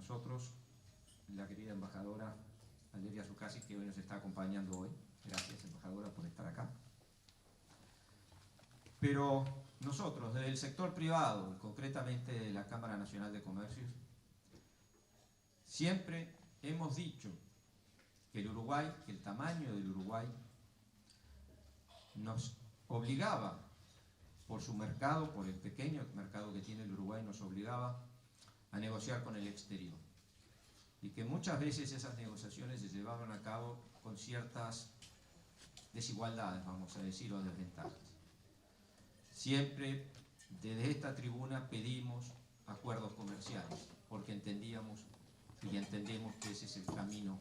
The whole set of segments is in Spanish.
nosotros la querida embajadora Valeria Zuccasi, que hoy nos está acompañando hoy. Gracias, embajadora, por estar acá. Pero nosotros, desde el sector privado, y concretamente de la Cámara Nacional de Comercios, siempre hemos dicho que el Uruguay, que el tamaño del Uruguay, nos obligaba, por su mercado, por el pequeño mercado que tiene el Uruguay, nos obligaba a negociar con el exterior. Y que muchas veces esas negociaciones se llevaban a cabo con ciertas desigualdades, vamos a decir, o desventajas. Siempre desde esta tribuna pedimos acuerdos comerciales, porque entendíamos y entendemos que ese es el camino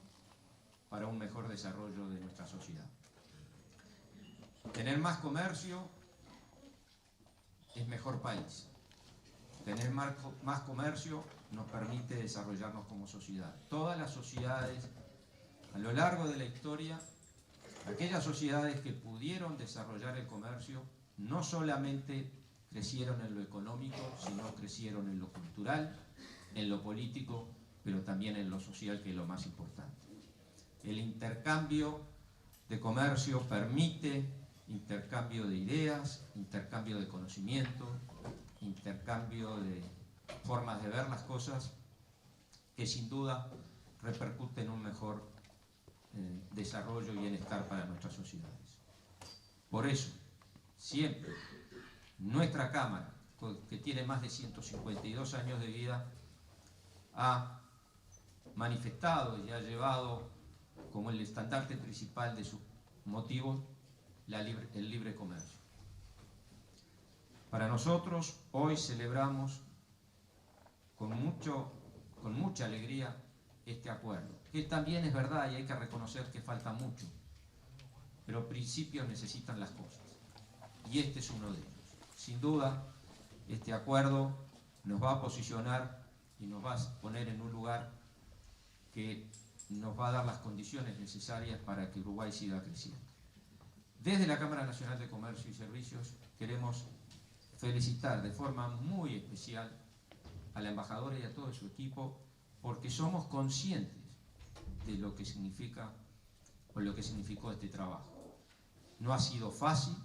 para un mejor desarrollo de nuestra sociedad. Tener más comercio es mejor país. Tener más comercio nos permite desarrollarnos como sociedad. Todas las sociedades, a lo largo de la historia, aquellas sociedades que pudieron desarrollar el comercio, no solamente crecieron en lo económico, sino crecieron en lo cultural, en lo político, pero también en lo social, que es lo más importante. El intercambio de comercio permite intercambio de ideas, intercambio de conocimiento, intercambio de formas de ver las cosas, que sin duda repercute en un mejor desarrollo y bienestar para nuestras sociedades. Por eso, siempre, nuestra Cámara, que tiene más de 152 años de vida, ha manifestado y ha llevado como el estandarte principal de sus motivos el libre comercio. Para nosotros, hoy celebramos con mucha alegría este acuerdo, que también es verdad y hay que reconocer que falta mucho, pero principios necesitan las cosas, y este es uno de ellos. Sin duda, este acuerdo nos va a posicionar y nos va a poner en un lugar que nos va a dar las condiciones necesarias para que Uruguay siga creciendo. Desde la Cámara Nacional de Comercio y Servicios queremos felicitar de forma muy especial a la embajadora y a todo su equipo, porque somos conscientes de lo que significa o lo que significó este trabajo. No ha sido fácil,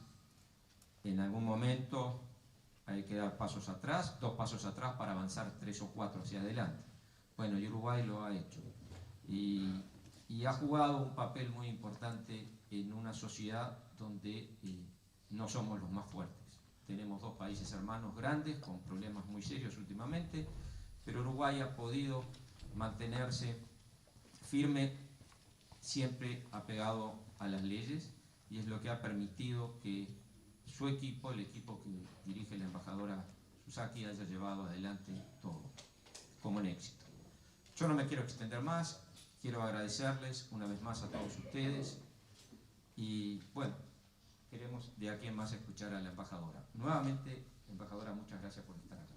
en algún momento hay que dar pasos atrás, 2 pasos atrás para avanzar 3 o 4 hacia adelante. Bueno, y Uruguay lo ha hecho y ha jugado un papel muy importante en una sociedad donde no somos los más fuertes. Tenemos 2 países hermanos grandes con problemas muy serios últimamente, pero Uruguay ha podido mantenerse firme, siempre apegado a las leyes, y es lo que ha permitido que su equipo, el equipo que dirige la embajadora Zuccasi, haya llevado adelante todo como un éxito. Yo no me quiero extender más, quiero agradecerles una vez más a todos ustedes y bueno, queremos de aquí en más escuchar a la embajadora. Nuevamente, embajadora, muchas gracias por estar acá.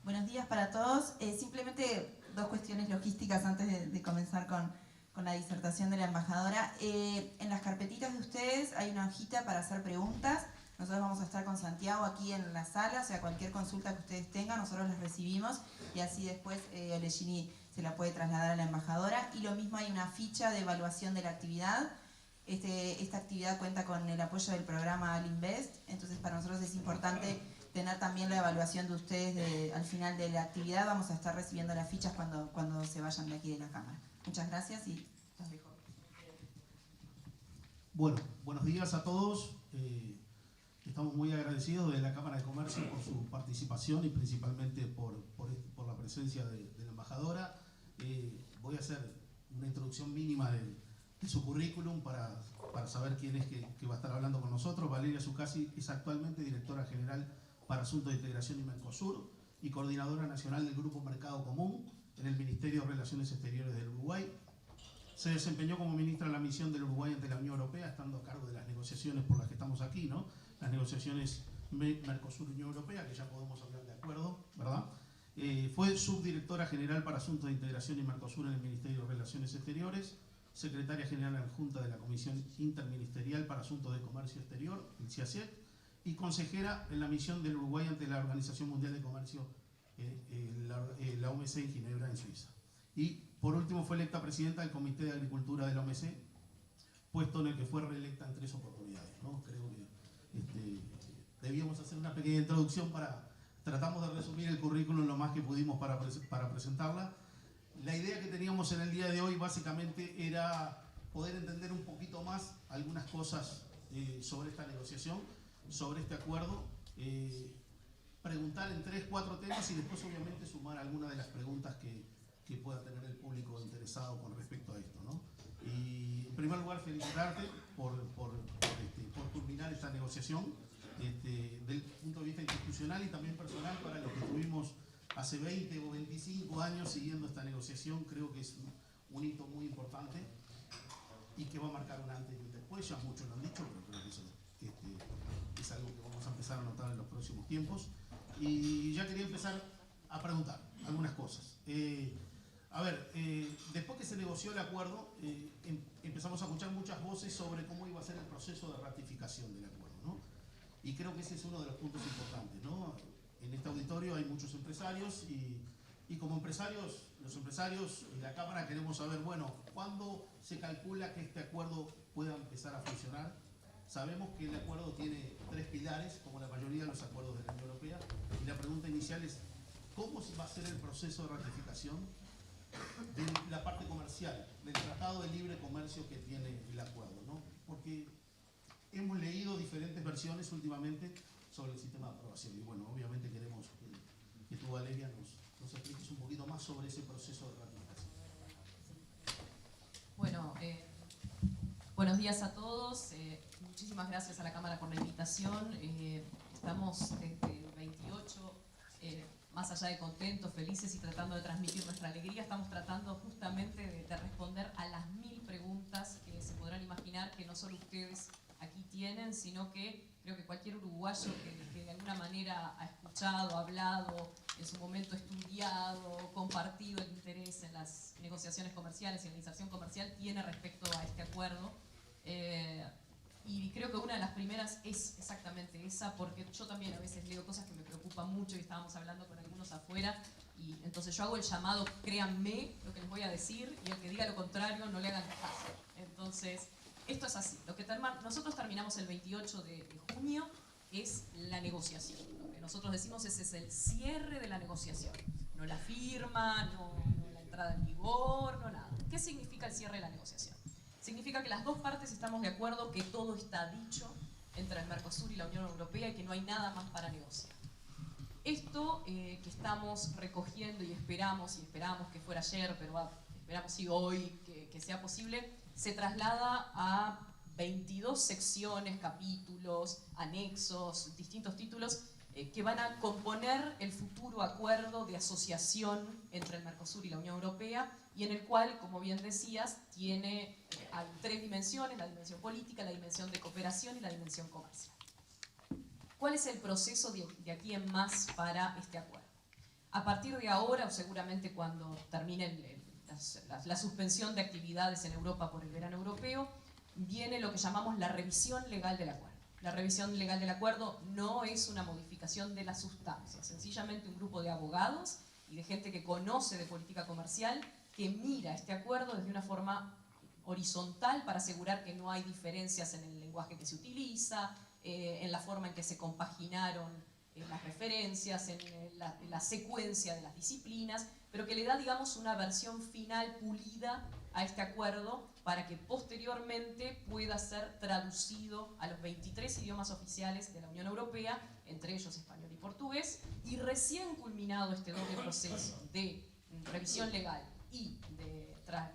Buenos días para todos. Simplemente 2 cuestiones logísticas antes de comenzar con la disertación de la embajadora. En las carpetitas de ustedes hay una hojita para hacer preguntas. Nosotros vamos a estar con Santiago aquí en la sala, o sea, cualquier consulta que ustedes tengan, nosotros las recibimos y así después Olegini se la puede trasladar a la embajadora. Y lo mismo, hay una ficha de evaluación de la actividad. Esta actividad cuenta con el apoyo del programa Alinvest, entonces para nosotros es importante tener también la evaluación de ustedes al final de la actividad. Vamos a estar recibiendo las fichas cuando se vayan de aquí de la Cámara. Muchas gracias y los dejo. Bueno, buenos días a todos. Estamos muy agradecidos de la Cámara de Comercio por su participación y principalmente por la presencia de la embajadora. Voy a hacer una introducción mínima de su currículum para saber quién es que va a estar hablando con nosotros. Valeria Zuccasi es actualmente directora general para Asuntos de Integración y Mercosur y coordinadora nacional del Grupo Mercado Común en el Ministerio de Relaciones Exteriores del Uruguay. Se desempeñó como ministra de la misión del Uruguay ante la Unión Europea, estando a cargo de las negociaciones por las que estamos aquí, ¿no? Las negociaciones Mercosur-Unión Europea, que ya podemos hablar de acuerdo, ¿verdad? Fue subdirectora general para Asuntos de Integración y Mercosur en el Ministerio de Relaciones Exteriores. secretaria general adjunta de la Comisión Interministerial para Asuntos de Comercio Exterior, el CIACET, y consejera en la misión del Uruguay ante la Organización Mundial de Comercio, la OMC en Ginebra, en Suiza. Y por último fue electa presidenta del Comité de Agricultura de la OMC, puesto en el que fue reelecta en 3 oportunidades, ¿no? Creo que debíamos hacer una pequeña introducción tratamos de resumir el currículum lo más que pudimos para presentarla. La idea que teníamos en el día de hoy básicamente era poder entender un poquito más algunas cosas sobre esta negociación, sobre este acuerdo, preguntar en 3 o 4 temas y después obviamente sumar algunas de las preguntas que pueda tener el público interesado con respecto a esto, ¿no? Y en primer lugar felicitarte por culminar esta negociación del punto de vista institucional y también personal para los que estuvimos hace 20 o 25 años siguiendo esta negociación. Creo que es un hito muy importante y que va a marcar un antes y un después. Ya muchos lo han dicho, pero creo que eso es algo que vamos a empezar a notar en los próximos tiempos. Y ya quería empezar a preguntar algunas cosas. Después que se negoció el acuerdo, empezamos a escuchar muchas voces sobre cómo iba a ser el proceso de ratificación del acuerdo, ¿no? Y creo que ese es uno de los puntos importantes, ¿no? En este auditorio hay muchos empresarios y como empresarios, los empresarios y la Cámara queremos saber, bueno, ¿cuándo se calcula que este acuerdo pueda empezar a funcionar? Sabemos que el acuerdo tiene 3 pilares, como la mayoría de los acuerdos de la Unión Europea, y la pregunta inicial es, ¿cómo va a ser el proceso de ratificación de la parte comercial, del Tratado de Libre Comercio que tiene el acuerdo, ¿no? Porque hemos leído diferentes versiones últimamente sobre el sistema de aprobación y bueno, obviamente queremos que tú, Valeria, nos expliques un poquito más sobre ese proceso de ratificación. Bueno, buenos días a todos. Muchísimas gracias a la Cámara por la invitación. Estamos desde el 28, más allá de contentos, felices y tratando de transmitir nuestra alegría, estamos tratando justamente de responder a las 1000 preguntas que se podrán imaginar que no solo ustedes aquí tienen, sino que creo que cualquier uruguayo que de alguna manera ha escuchado, hablado, en su momento estudiado, compartido el interés en las negociaciones comerciales y en la inserción comercial tiene respecto a este acuerdo. Y creo que una de las primeras es exactamente esa, porque yo también a veces leo cosas que me preocupan mucho y estábamos hablando con algunos afuera, y entonces yo hago el llamado, créanme lo que les voy a decir, y el que diga lo contrario no le hagan caso. Entonces, esto es así. Nosotros terminamos el 28 de junio, es la negociación. Lo que nosotros decimos es el cierre de la negociación. No la firma, no la entrada en vigor, no nada. ¿Qué significa el cierre de la negociación? Significa que las 2 partes estamos de acuerdo que todo está dicho entre el Mercosur y la Unión Europea y que no hay nada más para negociar. Esto que estamos recogiendo y esperamos que fuera ayer, pero esperamos sí hoy que sea posible, se traslada a 22 secciones, capítulos, anexos, distintos títulos que van a componer el futuro acuerdo de asociación entre el Mercosur y la Unión Europea y en el cual, como bien decías, hay 3 dimensiones, la dimensión política, la dimensión de cooperación y la dimensión comercial. ¿Cuál es el proceso de aquí en más para este acuerdo? A partir de ahora, o seguramente cuando termine la suspensión de actividades en Europa por el verano europeo, viene lo que llamamos la revisión legal del acuerdo. La revisión legal del acuerdo no es una modificación de la sustancia, sencillamente un grupo de abogados y de gente que conoce de política comercial que mira este acuerdo desde una forma horizontal para asegurar que no hay diferencias en el lenguaje que se utiliza, en la forma en que se compaginaron las referencias, en la secuencia de las disciplinas, pero que le da, digamos, una versión final pulida a este acuerdo para que posteriormente pueda ser traducido a los 23 idiomas oficiales de la Unión Europea, entre ellos español y portugués, y recién culminado este doble proceso de revisión legal y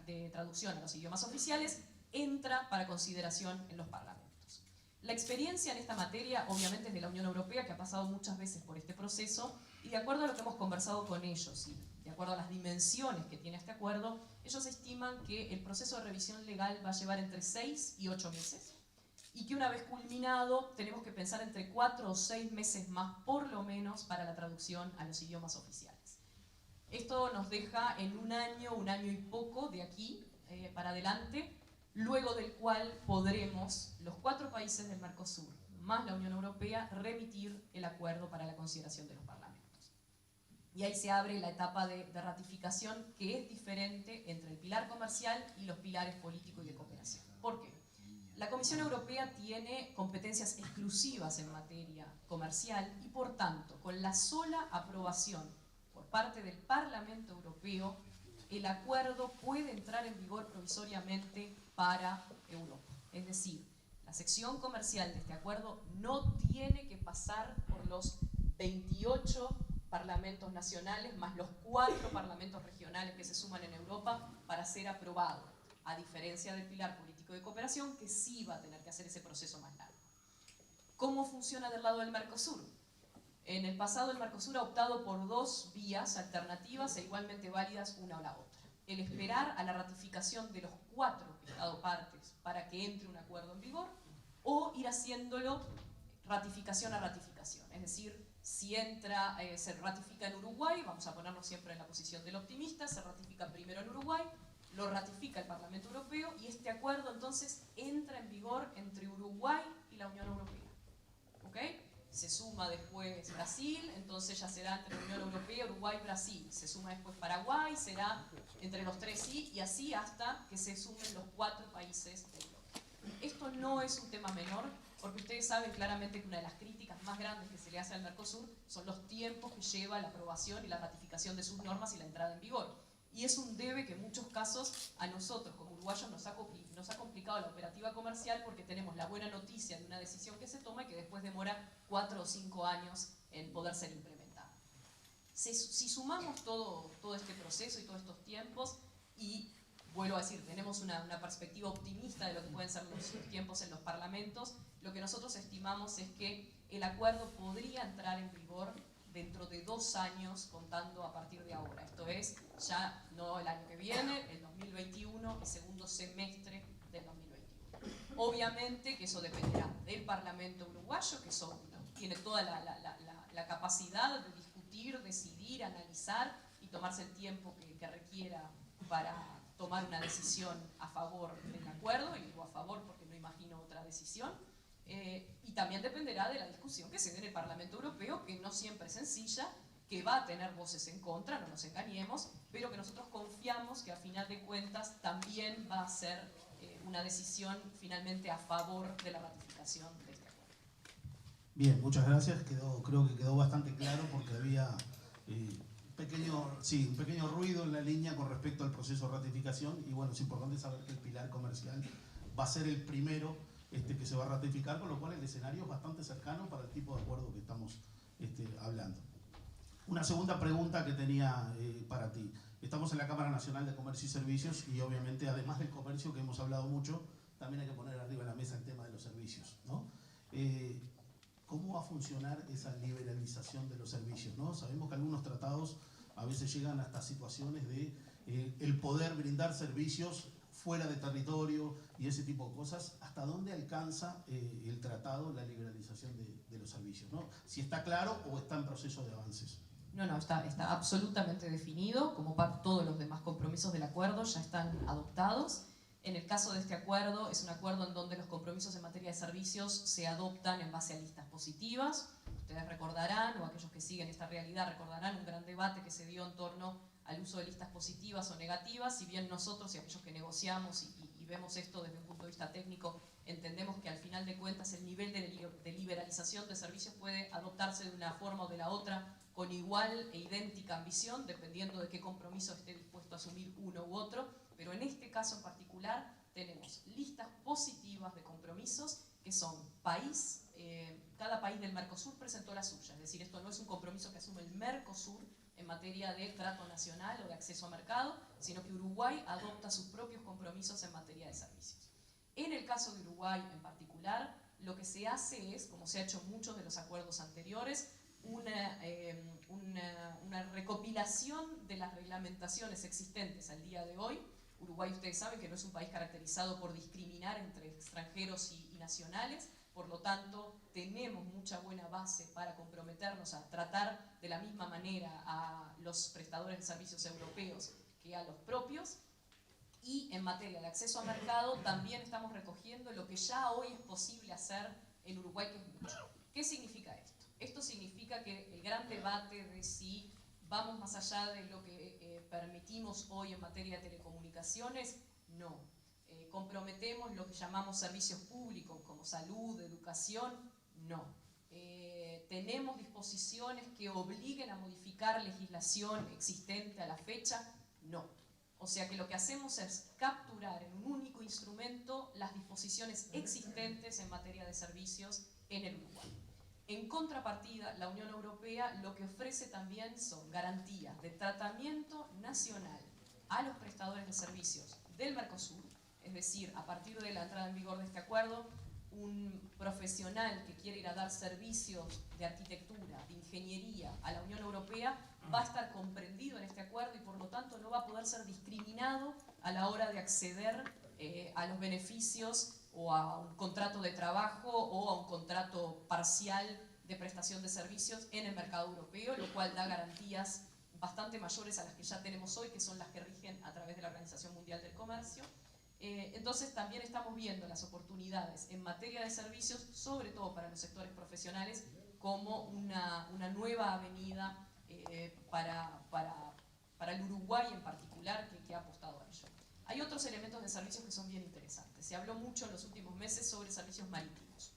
de traducción a los idiomas oficiales, entra para consideración en los parlamentos. La experiencia en esta materia, obviamente, es de la Unión Europea, que ha pasado muchas veces por este proceso, y de acuerdo a lo que hemos conversado con ellos, y de acuerdo a las dimensiones que tiene este acuerdo, ellos estiman que el proceso de revisión legal va a llevar entre 6 y 8 meses, y que una vez culminado tenemos que pensar entre 4 o 6 meses más, por lo menos, para la traducción a los idiomas oficiales. Esto nos deja en un año y poco de aquí, para adelante, luego del cual podremos, los 4 países del Mercosur, más la Unión Europea, remitir el acuerdo para la consideración de los parlamentos. Y ahí se abre la etapa de ratificación, que es diferente entre el pilar comercial y los pilares político y de cooperación. ¿Por qué? La Comisión Europea tiene competencias exclusivas en materia comercial y, por tanto, con la sola aprobación por parte del Parlamento Europeo, el acuerdo puede entrar en vigor provisoriamente para Europa. Es decir, la sección comercial de este acuerdo no tiene que pasar por los 28 parlamentos nacionales más los 4 parlamentos regionales que se suman en Europa para ser aprobado, a diferencia del pilar político de cooperación, que sí va a tener que hacer ese proceso más largo. ¿Cómo funciona del lado del Mercosur? En el pasado el Mercosur ha optado por 2 vías alternativas e igualmente válidas una o la otra. El esperar a la ratificación de los 4 Estado partes para que entre un acuerdo en vigor, o ir haciéndolo ratificación a ratificación. Es decir, si se ratifica en Uruguay, vamos a ponernos siempre en la posición del optimista, se ratifica primero en Uruguay, lo ratifica el Parlamento Europeo y este acuerdo entonces entra en vigor entre Uruguay y la Unión Europea. ¿Ok? Se suma después Brasil, entonces ya será entre la Unión Europea, Uruguay, Brasil. Se suma después Paraguay, será entre los 3 sí, y así hasta que se sumen los 4 países de Europa. Esto no es un tema menor, porque ustedes saben claramente que una de las críticas más grandes que se le hace al Mercosur son los tiempos que lleva la aprobación y la ratificación de sus normas y la entrada en vigor. Y es un debe que en muchos casos a nosotros como uruguayos nos ha complicado la operativa comercial, porque tenemos la buena noticia de una decisión que se toma y que después demora 4 o 5 años en poder ser implementada. Si sumamos todo este proceso y todos estos tiempos, y vuelvo a decir, tenemos una perspectiva optimista de lo que pueden ser los tiempos en los parlamentos, lo que nosotros estimamos es que el acuerdo podría entrar en vigor dentro de 2 años, contando a partir de ahora. Esto es, ya no el año que viene, el 2021, el segundo semestre del 2021. Obviamente que eso dependerá del Parlamento uruguayo, que tiene toda la capacidad de discutir, decidir, analizar y tomarse el tiempo que requiera para tomar una decisión a favor del acuerdo, y digo a favor porque no imagino otra decisión. Y también dependerá de la discusión que se dé en el Parlamento Europeo, que no siempre es sencilla, que va a tener voces en contra, no nos engañemos, pero que nosotros confiamos que a final de cuentas también va a ser una decisión finalmente a favor de la ratificación de este acuerdo. Bien, muchas gracias. Creo que quedó bastante claro, porque había un pequeño ruido en la línea con respecto al proceso de ratificación, y bueno, es importante saber que el pilar comercial va a ser el primero que se va a ratificar, con lo cual el escenario es bastante cercano para el tipo de acuerdo que estamos hablando. Una segunda pregunta que tenía para ti. Estamos en la Cámara Nacional de Comercio y Servicios, y obviamente, además del comercio, que hemos hablado mucho, también hay que poner arriba de la mesa el tema de los servicios, ¿no? ¿Cómo va a funcionar esa liberalización de los servicios, ¿no? Sabemos que algunos tratados a veces llegan hasta situaciones de el poder brindar servicios fuera de territorio y ese tipo de cosas. ¿Hasta dónde alcanza el tratado la liberalización de los servicios, ¿no? Si está claro o está en proceso de avances. No, está absolutamente definido, como todos los demás compromisos del acuerdo ya están adoptados. En el caso de este acuerdo, es un acuerdo en donde los compromisos en materia de servicios se adoptan en base a listas positivas. Ustedes recordarán, o aquellos que siguen esta realidad recordarán, un gran debate que se dio en torno al uso de listas positivas o negativas. Si bien nosotros y aquellos que negociamos y vemos esto desde un punto de vista técnico, entendemos que al final de cuentas el nivel de liberalización de servicios puede adoptarse de una forma o de la otra con igual e idéntica ambición, dependiendo de qué compromiso esté dispuesto a asumir uno u otro, pero en este caso en particular tenemos listas positivas de compromisos que son cada país del Mercosur presentó la suya, es decir, esto no es un compromiso que asume el Mercosur en materia de trato nacional o de acceso a mercado, sino que Uruguay adopta sus propios compromisos en materia de servicios. En el caso de Uruguay en particular, lo que se hace es, como se ha hecho en muchos de los acuerdos anteriores, una recopilación de las reglamentaciones existentes al día de hoy. Uruguay, ustedes saben que no es un país caracterizado por discriminar entre extranjeros y nacionales, por lo tanto tenemos mucha buena base para comprometernos a tratar de la misma manera a los prestadores de servicios europeos que a los propios. Y en materia de acceso a mercado también estamos recogiendo lo que ya hoy es posible hacer en Uruguay, que es mucho. ¿Qué significa esto? Esto significa que el gran debate de si vamos más allá de lo que permitimos hoy en materia de telecomunicaciones, no. Comprometemos lo que llamamos servicios públicos como salud, educación, no. Tenemos disposiciones que obliguen a modificar legislación existente a la fecha, no. O sea que lo que hacemos es capturar en un único instrumento las disposiciones existentes en materia de servicios en el Uruguay. En contrapartida, la Unión Europea lo que ofrece también son garantías de tratamiento nacional a los prestadores de servicios del Mercosur, es decir, a partir de la entrada en vigor de este acuerdo, un profesional que quiere ir a dar servicios de arquitectura, de ingeniería a la Unión Europea va a estar comprendido en este acuerdo y por lo tanto no va a poder ser discriminado a la hora de acceder a los beneficios o a un contrato de trabajo o a un contrato parcial de prestación de servicios en el mercado europeo, lo cual da garantías bastante mayores a las que ya tenemos hoy, que son las que rigen a través de la Organización Mundial del Comercio. Entonces también estamos viendo las oportunidades en materia de servicios, sobre todo para los sectores profesionales, como una nueva avenida para el Uruguay en particular que ha apostado a ello. Hay otros elementos de servicios que son bien interesantes. Se habló mucho en los últimos meses sobre servicios marítimos.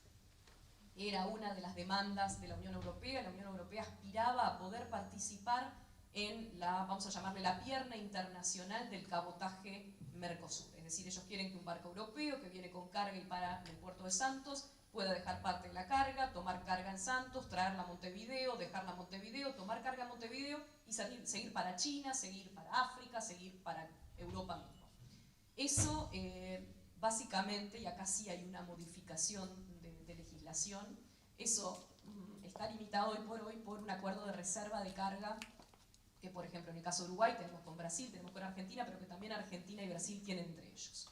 Era una de las demandas de la Unión Europea. La Unión Europea aspiraba a poder participar en la, vamos a llamarle la pierna internacional del cabotaje Mercosur. Es decir, ellos quieren que un barco europeo que viene con carga y para en el puerto de Santos pueda dejar parte de la carga, tomar carga en Santos, traerla a Montevideo, dejarla a Montevideo, tomar carga a Montevideo y seguir para China, seguir para África, seguir para Europa mismo. Eso básicamente, y acá sí hay una modificación de legislación, eso está limitado hoy por un acuerdo de reserva de carga que, por ejemplo, en el caso de Uruguay tenemos con Brasil, tenemos con Argentina, pero que también Argentina y Brasil tienen entre ellos.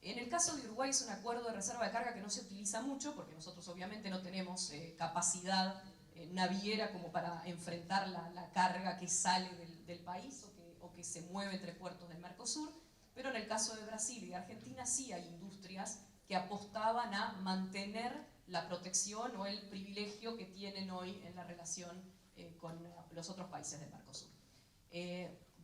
En el caso de Uruguay es un acuerdo de reserva de carga que no se utiliza mucho, porque nosotros obviamente no tenemos capacidad naviera como para enfrentar la carga que sale del país o que se mueve entre puertos del Mercosur, pero en el caso de Brasil y de Argentina sí hay industrias que apostaban a mantener la protección o el privilegio que tienen hoy en la relación con los otros países del Mercosur.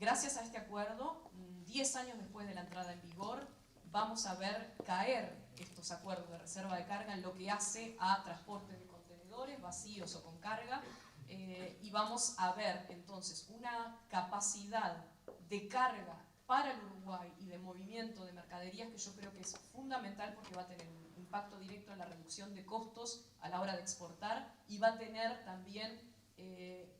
Gracias a este acuerdo, 10 años después de la entrada en vigor, vamos a ver caer estos acuerdos de reserva de carga en lo que hace a transporte de contenedores vacíos o con carga, y vamos a ver entonces una capacidad de carga para el Uruguay y de movimiento de mercaderías que yo creo que es fundamental porque va a tener un impacto directo en la reducción de costos a la hora de exportar y va a tener también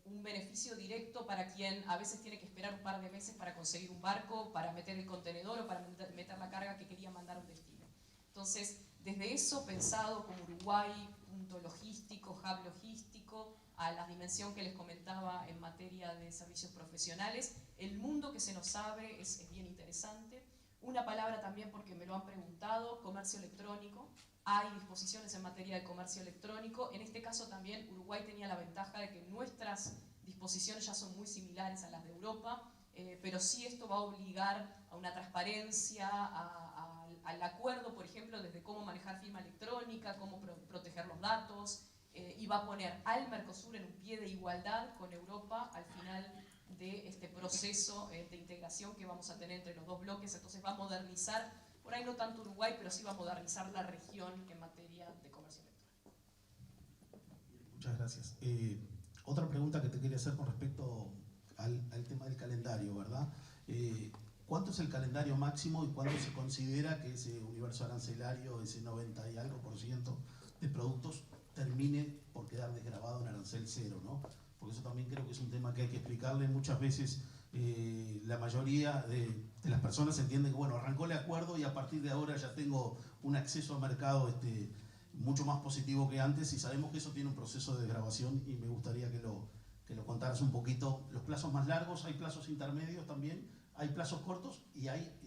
un beneficio directo para quien a veces tiene que esperar un par de meses para conseguir un barco, para meter el contenedor o para meter la carga que quería mandar a un destino. Entonces, desde eso pensado como Uruguay, punto logístico, hub logístico, a la dimensión que les comentaba en materia de servicios profesionales, el mundo que se nos abre es bien interesante. Una palabra también porque me lo han preguntado, comercio electrónico. Hay disposiciones en materia de comercio electrónico. En este caso también Uruguay tenía la ventaja de que nuestras disposiciones ya son muy similares a las de Europa, pero sí esto va a obligar a una transparencia, al acuerdo, por ejemplo, desde cómo manejar firma electrónica, cómo proteger los datos, y va a poner al Mercosur en un pie de igualdad con Europa al final de este proceso de integración que vamos a tener entre los dos bloques. Entonces va a modernizar, por ahí no tanto Uruguay, pero sí va a modernizar la región en materia de comercio electrónico. Muchas gracias. Otra pregunta que te quería hacer con respecto al tema del calendario, ¿verdad? ¿Cuánto es el calendario máximo y cuándo se considera que ese universo arancelario, ese 90 y algo % de productos, termine por quedar desgrabado en arancel cero, ¿no? Porque eso también creo que es un tema que hay que explicarle. Muchas veces la mayoría de las personas entienden que, bueno, arrancó el acuerdo y a partir de ahora ya tengo un acceso al mercado mucho más positivo que antes, y sabemos que eso tiene un proceso de desgravación y me gustaría que lo contaras un poquito. Los plazos más largos, hay plazos intermedios también, hay plazos cortos y hay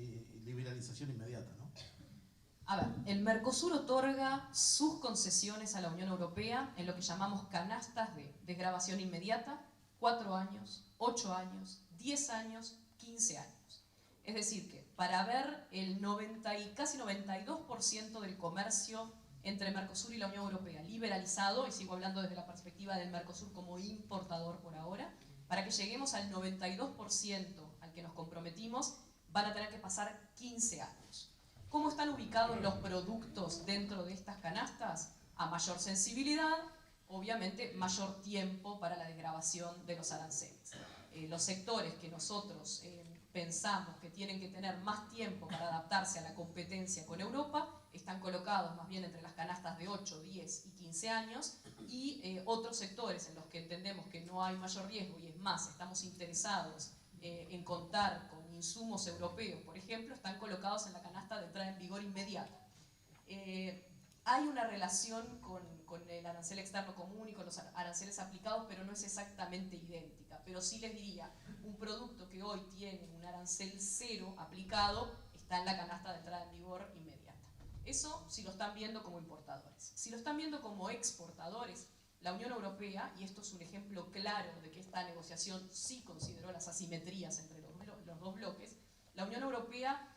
liberalización inmediata, ¿no? A ver, el Mercosur otorga sus concesiones a la Unión Europea en lo que llamamos canastas de desgravación inmediata, 4 años, 8 años, 10 años, 15 años. Es decir que para ver el casi 92% del comercio entre Mercosur y la Unión Europea, liberalizado, y sigo hablando desde la perspectiva del Mercosur como importador por ahora, para que lleguemos al 92% al que nos comprometimos, van a tener que pasar 15 años. ¿Cómo están ubicados los productos dentro de estas canastas? A mayor sensibilidad, obviamente mayor tiempo para la desgravación de los aranceles. Los sectores que nosotros pensamos que tienen que tener más tiempo para adaptarse a la competencia con Europa están colocados más bien entre las canastas de 8, 10 y 15 años, y otros sectores en los que entendemos que no hay mayor riesgo, y es más, estamos interesados en contar con insumos europeos, por ejemplo, están colocados en la canasta de entrada en vigor inmediata. Hay una relación con el arancel externo común y con los aranceles aplicados, pero no es exactamente idéntica. Pero sí les diría, un producto que hoy tiene un arancel cero aplicado está en la canasta de entrada en vigor inmediata. Eso si lo están viendo como importadores. Si lo están viendo como exportadores, la Unión Europea, y esto es un ejemplo claro de que esta negociación sí consideró las asimetrías entre los dos bloques, la Unión Europea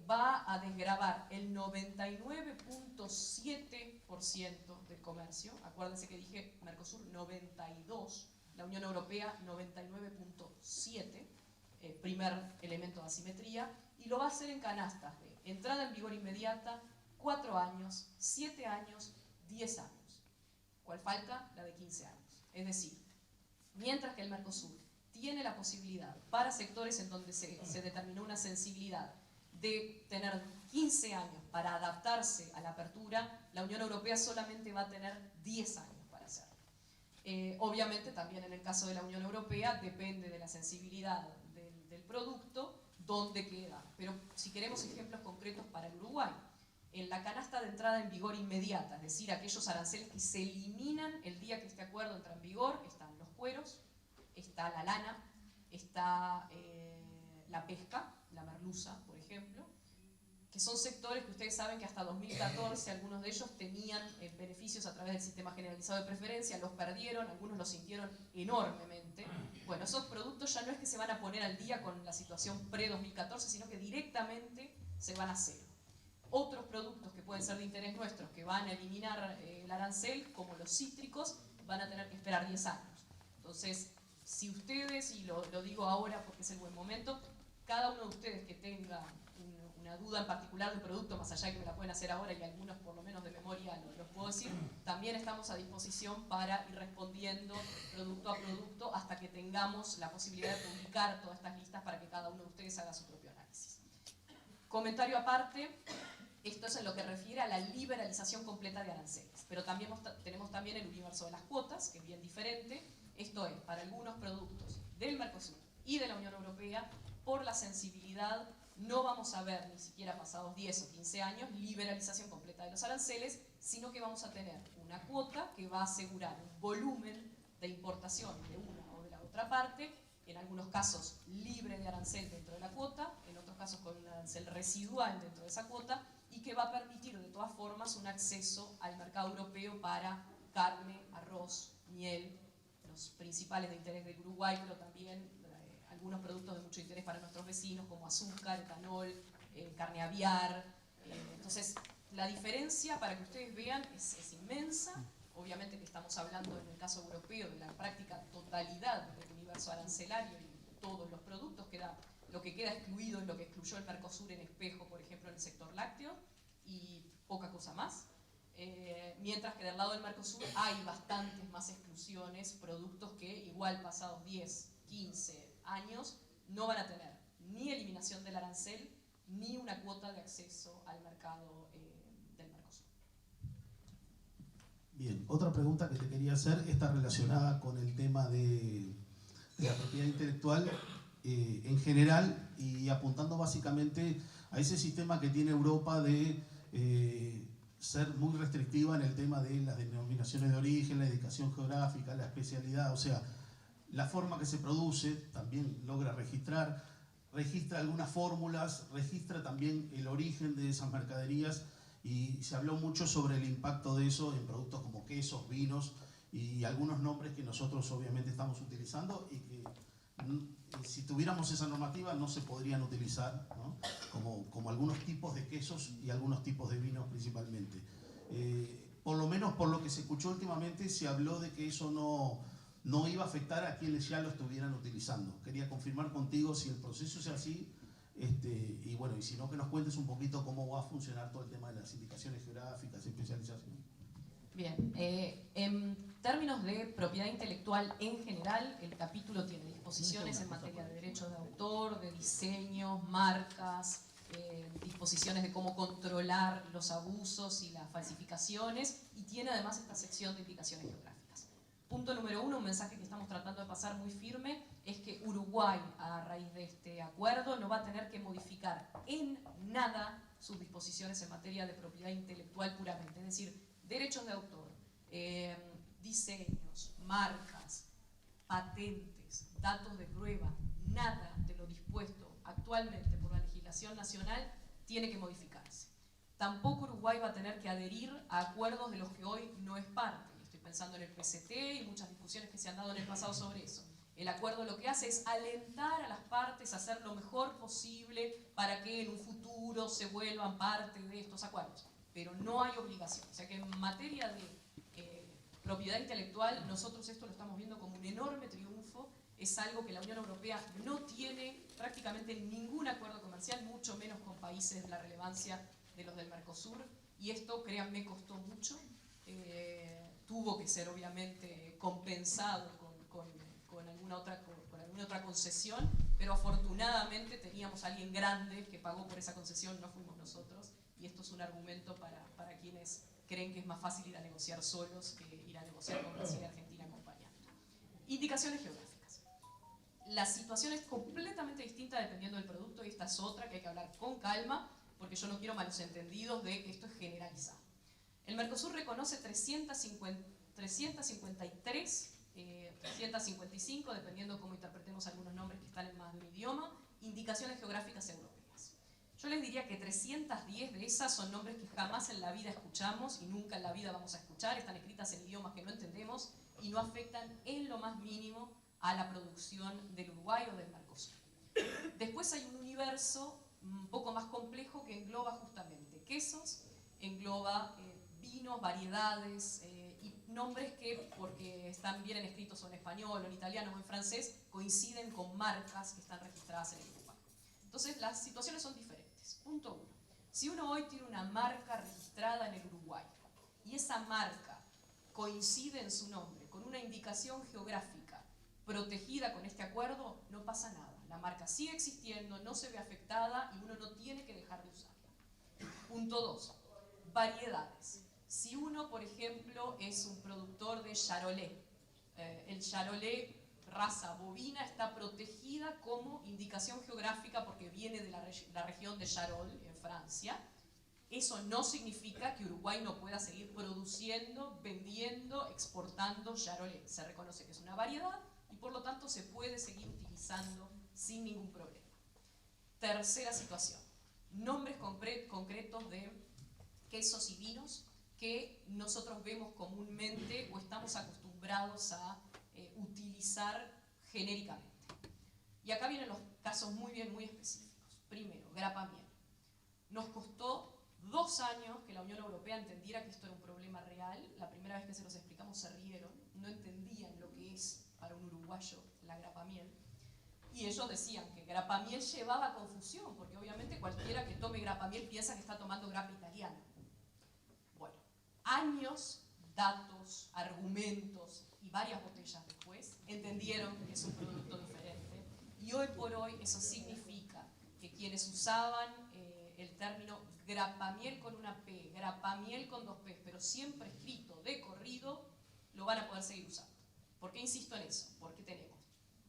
va a desgravar el 99.7% del comercio. Acuérdense que dije Mercosur 92%, la Unión Europea 99.7%, primer elemento de asimetría, y lo va a hacer en canastas de entrada en vigor inmediata, 4 años, 7 años, 10 años. ¿Cuál falta? La de 15 años. Es decir, mientras que el Mercosur tiene la posibilidad para sectores en donde se determinó una sensibilidad de tener 15 años para adaptarse a la apertura, la Unión Europea solamente va a tener 10 años para hacerlo. Obviamente también en el caso de la Unión Europea depende de la sensibilidad del producto, dónde queda. Pero si queremos ejemplos concretos para el Uruguay, en la canasta de entrada en vigor inmediata, es decir, aquellos aranceles que se eliminan el día que este acuerdo entra en vigor, están los cueros, está la lana, está la pesca, la merluza, por ejemplo, que son sectores que ustedes saben que hasta 2014 algunos de ellos tenían beneficios a través del sistema generalizado de preferencia, los perdieron, algunos los sintieron enormemente. Bueno, esos productos ya no es que se van a poner al día con la situación pre-2014, sino que directamente se van a cero. Otros productos que pueden ser de interés nuestros, que van a eliminar el arancel, como los cítricos, van a tener que esperar 10 años. Entonces, si ustedes, y lo digo ahora porque es el buen momento, cada uno de ustedes que tenga una duda en particular de un producto, más allá de que me la pueden hacer ahora, y algunos por lo menos de memoria los puedo decir, también estamos a disposición para ir respondiendo producto a producto hasta que tengamos la posibilidad de publicar todas estas listas para que cada uno de ustedes haga su propio análisis. Comentario aparte, esto es en lo que refiere a la liberalización completa de aranceles, pero también tenemos también el universo de las cuotas, que es bien diferente. Esto es, para algunos productos del Mercosur y de la Unión Europea, por la sensibilidad, no vamos a ver, ni siquiera pasados 10 o 15 años, liberalización completa de los aranceles, sino que vamos a tener una cuota que va a asegurar un volumen de importación de una o de la otra parte, en algunos casos libre de arancel dentro de la cuota, en otros casos con un arancel residual dentro de esa cuota, y que va a permitir de todas formas un acceso al mercado europeo para carne, arroz, miel, los principales de interés del Uruguay, pero también algunos productos de mucho interés para nuestros vecinos, como azúcar, etanol, carne aviar. Entonces, la diferencia, para que ustedes vean, es inmensa. Obviamente que estamos hablando, en el caso europeo, de la práctica totalidad del universo arancelario y todos los productos. Lo que queda excluido es lo que excluyó el Mercosur en espejo, por ejemplo, en el sector lácteo, y poca cosa más. Mientras que del lado del Mercosur hay bastantes más exclusiones, productos que igual pasados 10, 15 años no van a tener ni eliminación del arancel ni una cuota de acceso al mercado del Mercosur. Bien, otra pregunta que te quería hacer está relacionada con el tema de la propiedad intelectual en general, y apuntando básicamente a ese sistema que tiene Europa de ser muy restrictiva en el tema de las denominaciones de origen, la indicación geográfica, la especialidad, o sea, la forma que se produce también logra registra algunas fórmulas, registra también el origen de esas mercaderías, y se habló mucho sobre el impacto de eso en productos como quesos, vinos y algunos nombres que nosotros obviamente estamos utilizando y que si tuviéramos esa normativa no se podrían utilizar, ¿no? como algunos tipos de quesos y algunos tipos de vinos principalmente. Por lo menos por lo que se escuchó últimamente se habló de que eso no iba a afectar a quienes ya lo estuvieran utilizando. Quería confirmar contigo si el proceso es así, y bueno, y si no, que nos cuentes un poquito cómo va a funcionar todo el tema de las indicaciones geográficas, especialización. Bien, en términos de propiedad intelectual en general, el capítulo tiene disposiciones en materia de derechos de autor, de diseños, marcas, disposiciones de cómo controlar los abusos y las falsificaciones, y tiene además esta sección de indicaciones geográficas. Punto número 1, un mensaje que estamos tratando de pasar muy firme, es que Uruguay, a raíz de este acuerdo, no va a tener que modificar en nada sus disposiciones en materia de propiedad intelectual puramente, es decir, derechos de autor, diseños, marcas, patentes, datos de prueba, nada de lo dispuesto actualmente por la legislación nacional tiene que modificarse. Tampoco Uruguay va a tener que adherir a acuerdos de los que hoy no es parte. Estoy pensando en el PCT y muchas discusiones que se han dado en el pasado sobre eso. El acuerdo lo que hace es alentar a las partes a hacer lo mejor posible para que en un futuro se vuelvan parte de estos acuerdos. Pero no hay obligación. O sea que en materia de propiedad intelectual, nosotros esto lo estamos viendo como un enorme triunfo. Es algo que la Unión Europea no tiene prácticamente ningún acuerdo comercial, mucho menos con países de la relevancia de los del Mercosur. Y esto, créanme, costó mucho. Tuvo que ser obviamente compensado con alguna otra concesión, pero afortunadamente teníamos a alguien grande que pagó por esa concesión, no fuimos nosotros. Y esto es un argumento para quienes creen que es más fácil ir a negociar solos que ir a negociar con Brasil y Argentina acompañando. Indicaciones geográficas. La situación es completamente distinta dependiendo del producto, y esta es otra que hay que hablar con calma, porque yo no quiero malos entendidos de que esto es generalizado. El Mercosur reconoce 353, 355, dependiendo cómo interpretemos algunos nombres que están en más de un idioma, indicaciones geográficas europeas. Yo les diría que 310 de esas son nombres que jamás en la vida escuchamos y nunca en la vida vamos a escuchar, están escritas en idiomas que no entendemos y no afectan en lo más mínimo a la producción del Uruguay o del Mercosur. Después hay un universo un poco más complejo que engloba justamente quesos, engloba vinos, variedades y nombres que, porque están bien escritos o en español o en italiano o en francés, coinciden con marcas que están registradas en el Uruguay. Entonces las situaciones son diferentes. Punto 1. Si uno hoy tiene una marca registrada en el Uruguay y esa marca coincide en su nombre con una indicación geográfica protegida con este acuerdo, no pasa nada. La marca sigue existiendo, no se ve afectada y uno no tiene que dejar de usarla. Punto 2. Variedades. Si uno, por ejemplo, es un productor de charolais, el charolais raza bovina está protegida como indicación geográfica porque viene de la región de Charolles, en Francia. Eso no significa que Uruguay no pueda seguir produciendo, vendiendo, exportando charolais. Se reconoce que es una variedad y por lo tanto se puede seguir utilizando sin ningún problema. Tercera situación. Nombres concretos de quesos y vinos que nosotros vemos comúnmente o estamos acostumbrados a utilizar genéricamente. Y acá vienen los casos muy específicos. Primero, grapa miel. Nos costó 2 años que la Unión Europea entendiera que esto era un problema real. La primera vez que se los explicamos se rieron, no entendían lo que es para un uruguayo la grapa miel. Y ellos decían que grapa miel llevaba confusión, porque obviamente cualquiera que tome grapa miel piensa que está tomando grapa italiana. Bueno, años, datos, argumentos y varias botellas después, entendieron que es un producto diferente. Y hoy por hoy eso significa que quienes usaban el término grapamiel con una P, grapamiel con 2 P, pero siempre escrito de corrido, lo van a poder seguir usando. ¿Por qué insisto en eso? Porque tenemos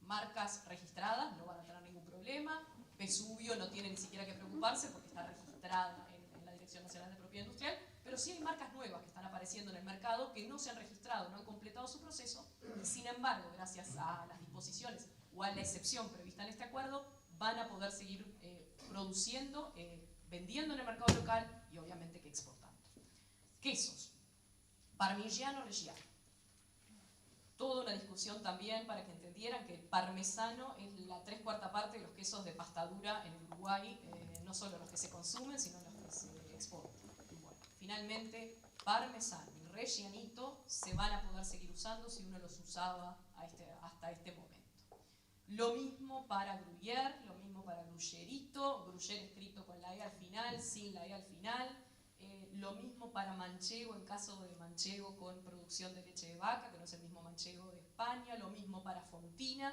marcas registradas, no van a tener ningún problema. Vesubio no tiene ni siquiera que preocuparse porque está registrada en la Dirección Nacional de Propiedad Industrial, pero sí hay marcas nuevas que están apareciendo en el mercado que no se han registrado, no han completado su proceso, y sin embargo, gracias a las disposiciones o a la excepción prevista en este acuerdo, van a poder seguir produciendo, vendiendo en el mercado local y obviamente que exportando. Quesos. Parmigiano Reggiano. toda una discusión también para que entendieran que el parmesano es la 3/4 parte de los quesos de pasta dura en Uruguay, no solo los que se consumen, sino los que se exportan. Bueno, finalmente, parmesano y rellenito se van a poder seguir usando si uno los usaba hasta este momento. Lo mismo para gruyère, lo mismo para gruyerito, gruyère escrito con la E al final, sin la E al final. Lo mismo para manchego, en caso de manchego con producción de leche de vaca, que no es el mismo manchego de España. Lo mismo para fontina.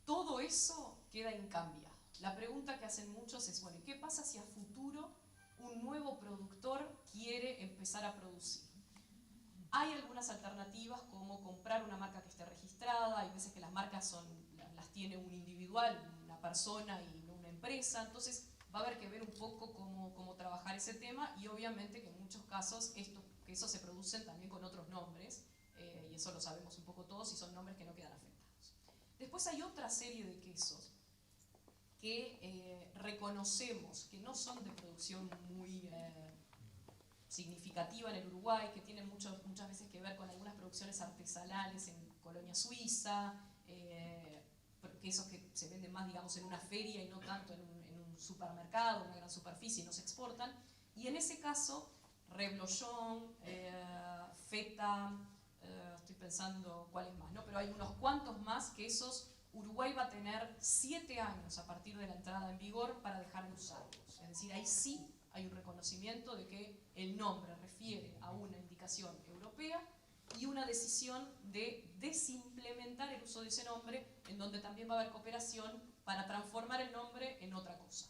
Todo eso queda incambiado. La pregunta que hacen muchos es, bueno, ¿qué pasa si a futuro un nuevo productor quiere empezar a producir? Hay algunas alternativas como comprar una marca que esté registrada. Hay veces que las marcas las tiene un individual, una persona y no una empresa. Entonces va a haber que ver un poco cómo trabajar ese tema, y obviamente que en muchos casos estos quesos se producen también con otros nombres, y eso lo sabemos un poco todos, y son nombres que no quedan afectados. Después hay otra serie de quesos que reconocemos que no son de producción muy significativa en el Uruguay, que tienen muchas veces que ver con algunas producciones artesanales en Colonia Suiza, quesos que se venden más, digamos, en una feria y no tanto en un supermercado, una gran superficie, y no se exportan. Y en ese caso, reblochon, feta, estoy pensando cuáles más, ¿no? Pero hay unos cuantos más que esos Uruguay va a tener 7 años a partir de la entrada en vigor para dejar de usarlos. Es decir, ahí sí hay un reconocimiento de que el nombre refiere a una indicación europea y una decisión de desimplementar el uso de ese nombre, en donde también va a haber cooperación para transformar el nombre en otra cosa.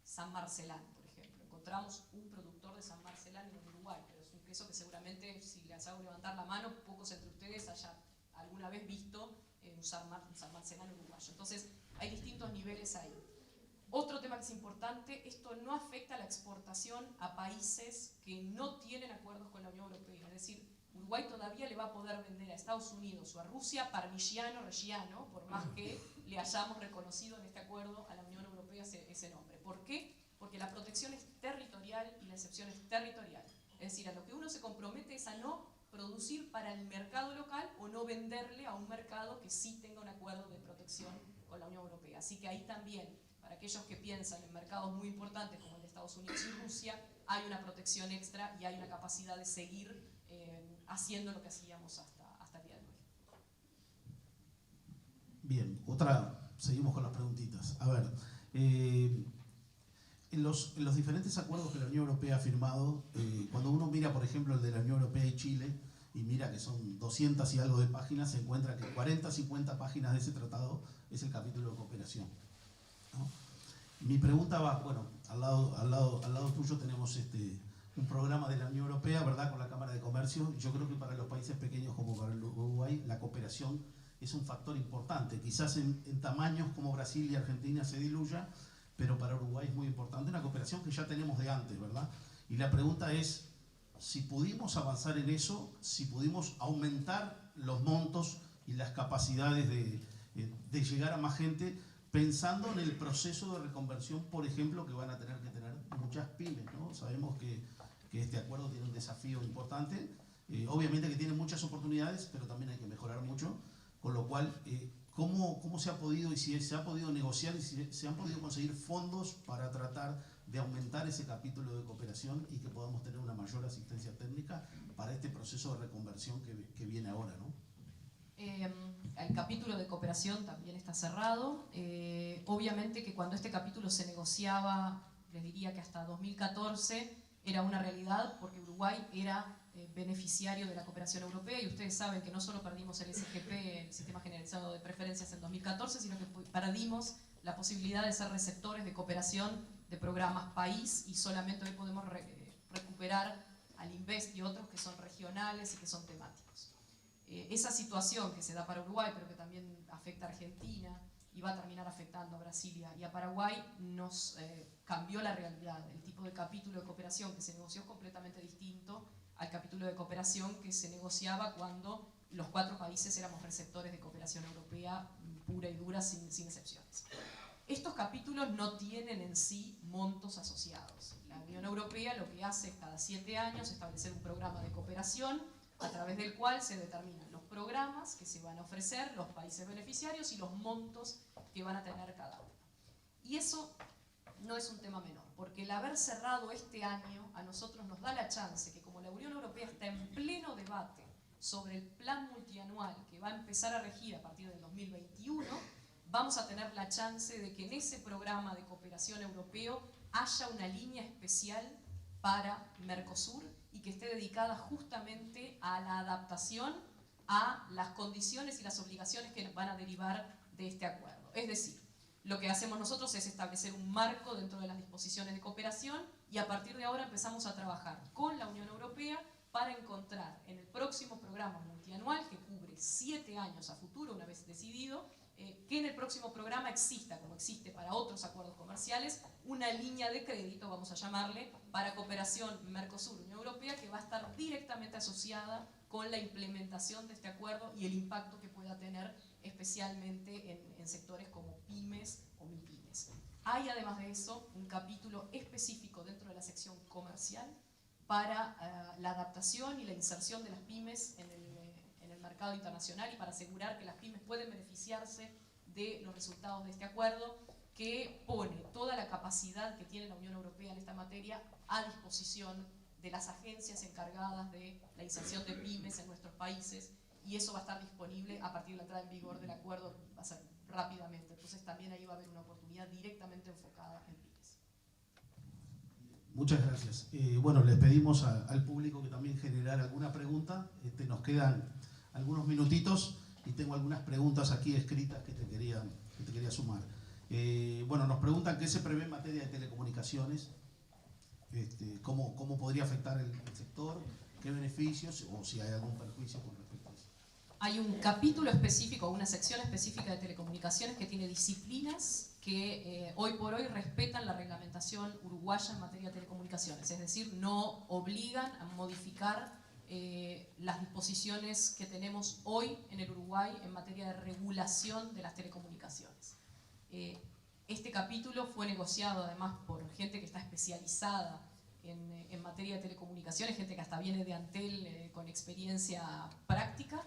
San Marcelán, por ejemplo. Encontramos un productor de San Marcelán en Uruguay, pero es un queso que seguramente, si les hago levantar la mano, pocos entre ustedes hayan alguna vez visto un San Marcelán uruguayo. Entonces, hay distintos niveles ahí. Otro tema que es importante, esto no afecta a la exportación a países que no tienen acuerdos con la Unión Europea. Es decir, Uruguay todavía le va a poder vender a Estados Unidos o a Rusia parmigiano reggiano, por más que le hayamos reconocido en este acuerdo a la Unión Europea ese nombre. ¿Por qué? Porque la protección es territorial y la excepción es territorial. Es decir, a lo que uno se compromete es a no producir para el mercado local o no venderle a un mercado que sí tenga un acuerdo de protección con la Unión Europea. Así que ahí también, para aquellos que piensan en mercados muy importantes como el de Estados Unidos y Rusia, hay una protección extra y hay una capacidad de seguir haciendo lo que hacíamos hasta el día de hoy. Bien, seguimos con las preguntitas. A ver, en los diferentes acuerdos que la Unión Europea ha firmado, cuando uno mira, por ejemplo, el de la Unión Europea y Chile, y mira que son 200 y algo de páginas, se encuentra que 40, 50 páginas de ese tratado es el capítulo de cooperación, ¿no? Mi pregunta va, bueno, al lado tuyo tenemos un programa de la Unión Europea, ¿verdad?, con la Cámara de Comercio. Yo creo que para los países pequeños como para el Uruguay, la cooperación es un factor importante. Quizás en tamaños como Brasil y Argentina se diluya, pero para Uruguay es muy importante, una cooperación que ya tenemos de antes, ¿verdad? Y la pregunta es, si pudimos avanzar en eso, si pudimos aumentar los montos y las capacidades de llegar a más gente, pensando en el proceso de reconversión, por ejemplo, que van a tener que tener muchas pymes, ¿no? Sabemos que este acuerdo tiene un desafío importante, obviamente que tiene muchas oportunidades, pero también hay que mejorar mucho, con lo cual, ¿cómo se ha podido, y si se ha podido negociar, y si se han podido conseguir fondos para tratar de aumentar ese capítulo de cooperación y que podamos tener una mayor asistencia técnica para este proceso de reconversión que viene ahora, ¿no? El capítulo de cooperación también está cerrado. Obviamente que cuando este capítulo se negociaba, les diría que hasta 2014 era una realidad, porque Uruguay era beneficiario de la cooperación europea, y ustedes saben que no solo perdimos el SGP, el Sistema Generalizado de Preferencias, en 2014, sino que perdimos la posibilidad de ser receptores de cooperación de programas país, y solamente hoy podemos recuperar al Invest y otros que son regionales y que son temáticos. Esa situación que se da para Uruguay, pero que también afecta a Argentina y va a terminar afectando a Brasil y a Paraguay, nos cambió la realidad. El tipo de capítulo de cooperación que se negoció es completamente distinto al capítulo de cooperación que se negociaba cuando los 4 países éramos receptores de cooperación europea pura y dura, sin excepciones. Estos capítulos no tienen en sí montos asociados. La Unión Europea lo que hace es cada 7 años establecer un programa de cooperación a través del cual se determinan los programas que se van a ofrecer, los países beneficiarios y los montos que van a tener cada uno. Y eso no es un tema menor, porque el haber cerrado este año a nosotros nos da la chance que, como la Unión Europea está en pleno debate sobre el plan multianual que va a empezar a regir a partir del 2021, vamos a tener la chance de que en ese programa de cooperación europeo haya una línea especial para Mercosur y que esté dedicada justamente a la adaptación a las condiciones y las obligaciones que van a derivar de este acuerdo. Es decir, lo que hacemos nosotros es establecer un marco dentro de las disposiciones de cooperación y a partir de ahora empezamos a trabajar con la Unión Europea para encontrar en el próximo programa multianual, que cubre 7 años a futuro, una vez decidido, que en el próximo programa exista, como existe para otros acuerdos comerciales, una línea de crédito, vamos a llamarle, para cooperación Mercosur-Unión Europea, que va a estar directamente asociada con la implementación de este acuerdo y el impacto que pueda tener especialmente en sectores como pymes o mipymes. Hay además de eso un capítulo específico dentro de la sección comercial para la adaptación y la inserción de las pymes en el mercado internacional y para asegurar que las pymes pueden beneficiarse de los resultados de este acuerdo, que pone toda la capacidad que tiene la Unión Europea en esta materia a disposición de las agencias encargadas de la inserción de pymes en nuestros países, y eso va a estar disponible a partir de la entrada en vigor del acuerdo, va a ser rápidamente. Entonces también ahí va a haber una oportunidad directamente enfocada en pymes. Muchas gracias. Bueno, les pedimos al público que también generara alguna pregunta. Nos quedan algunos minutitos y tengo algunas preguntas aquí escritas que te quería sumar. Bueno, nos preguntan qué se prevé en materia de telecomunicaciones, cómo podría afectar el sector, qué beneficios o si hay algún perjuicio con respecto a eso. Hay un capítulo específico, una sección específica de telecomunicaciones que tiene disciplinas que hoy por hoy respetan la reglamentación uruguaya en materia de telecomunicaciones, es decir, no obligan a modificar las disposiciones que tenemos hoy en el Uruguay en materia de regulación de las telecomunicaciones. Este capítulo fue negociado además por gente que está especializada en materia de telecomunicaciones, gente que hasta viene de Antel con experiencia práctica,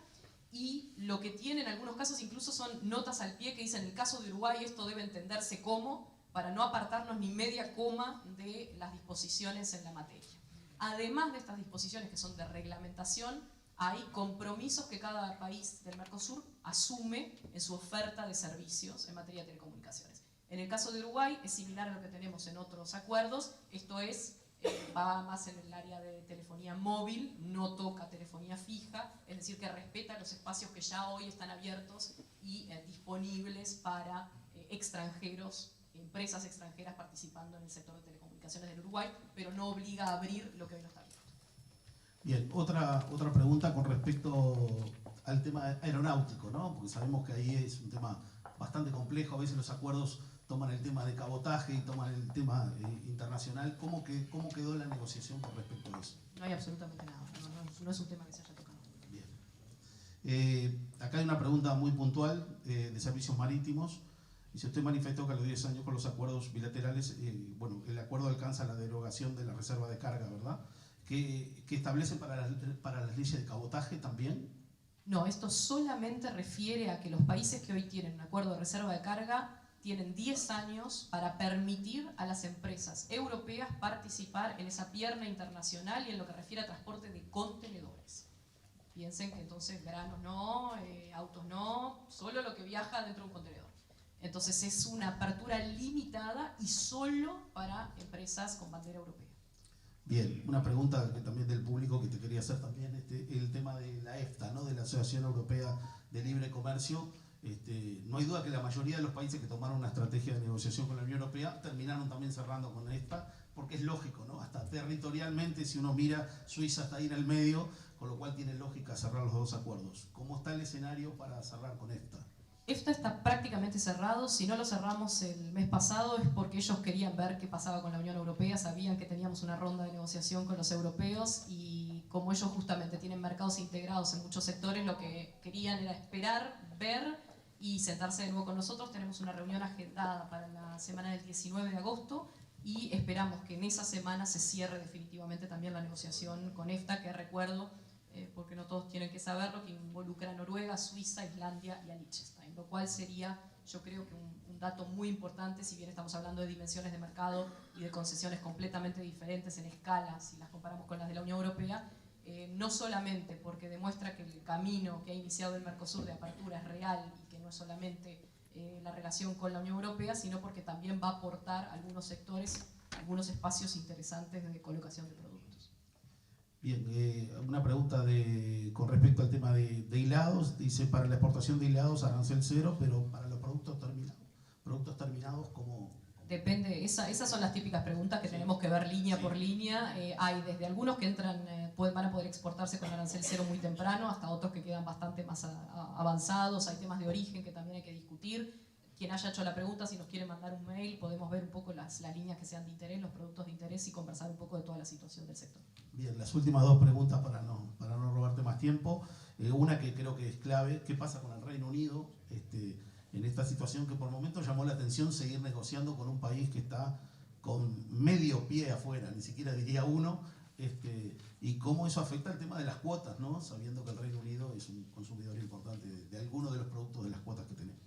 y lo que tiene en algunos casos incluso son notas al pie que dicen: en el caso de Uruguay esto debe entenderse como, para no apartarnos ni media coma de las disposiciones en la materia. Además de estas disposiciones que son de reglamentación, hay compromisos que cada país del Mercosur asume en su oferta de servicios en materia de telecomunicaciones. En el caso de Uruguay es similar a lo que tenemos en otros acuerdos, esto es, va más en el área de telefonía móvil, no toca telefonía fija, es decir, que respeta los espacios que ya hoy están abiertos y disponibles para extranjeros, empresas extranjeras participando en el sector de telecomunicaciones del Uruguay, pero no obliga a abrir lo que hoy no está abierto. Bien, otra pregunta con respecto al tema aeronáutico, ¿no? Porque sabemos que ahí es un tema bastante complejo, a veces los acuerdos toman el tema de cabotaje y toman el tema internacional. ¿Cómo quedó la negociación con respecto a eso? No hay absolutamente nada, no es un tema que se haya tocado. Bien. Acá hay una pregunta muy puntual de servicios marítimos. Y si usted manifestó que a los 10 años con los acuerdos bilaterales, bueno, el acuerdo alcanza la derogación de la reserva de carga, ¿verdad? ¿Que establecen para las leyes de cabotaje también? No, esto solamente refiere a que los países que hoy tienen un acuerdo de reserva de carga tienen 10 años para permitir a las empresas europeas participar en esa pierna internacional y en lo que refiere a transporte de contenedores. Piensen que entonces granos no, autos no, solo lo que viaja dentro de un contenedor. Entonces es una apertura limitada y solo para empresas con bandera europea. Bien, una pregunta que también del público que te quería hacer también, el tema de la EFTA, ¿no? De la Asociación Europea de Libre Comercio. No hay duda que la mayoría de los países que tomaron una estrategia de negociación con la Unión Europea terminaron también cerrando con EFTA, porque es lógico, ¿no? Hasta territorialmente, si uno mira, Suiza está ahí en el medio, con lo cual tiene lógica cerrar los dos acuerdos. ¿Cómo está el escenario para cerrar con EFTA? EFTA está prácticamente cerrado. Si no lo cerramos el mes pasado es porque ellos querían ver qué pasaba con la Unión Europea, sabían que teníamos una ronda de negociación con los europeos y como ellos justamente tienen mercados integrados en muchos sectores, lo que querían era esperar, ver y sentarse de nuevo con nosotros. Tenemos una reunión agendada para la semana del 19 de agosto y esperamos que en esa semana se cierre definitivamente también la negociación con EFTA, que recuerdo, porque no todos tienen que saberlo, que involucra a Noruega, Suiza, Islandia y a Liechtenstein, lo cual sería, yo creo que un dato muy importante, si bien estamos hablando de dimensiones de mercado y de concesiones completamente diferentes en escala, si las comparamos con las de la Unión Europea, no solamente porque demuestra que el camino que ha iniciado el Mercosur de apertura es real y que no es solamente la relación con la Unión Europea, sino porque también va a aportar algunos sectores, algunos espacios interesantes de colocación de productos. Bien, una pregunta con respecto al tema de hilados. Dice, para la exportación de hilados arancel cero, pero para los productos terminados como... Depende, esas son las típicas preguntas que tenemos que ver línea por línea. Hay desde algunos que entran, van a poder exportarse con arancel cero muy temprano, hasta otros que quedan bastante más avanzados. Hay temas de origen que también hay que discutir. Quien haya hecho la pregunta, si nos quiere mandar un mail, podemos ver un poco las líneas que sean de interés, los productos de interés y conversar un poco de toda la situación del sector. Bien, las últimas dos preguntas para no robarte más tiempo. Una que creo que es clave, ¿qué pasa con el Reino Unido? En esta situación que por momentos llamó la atención seguir negociando con un país que está con medio pie afuera, ni siquiera diría uno, y cómo eso afecta el tema de las cuotas, ¿no? Sabiendo que el Reino Unido es un consumidor importante de algunos de los productos de las cuotas que tenemos.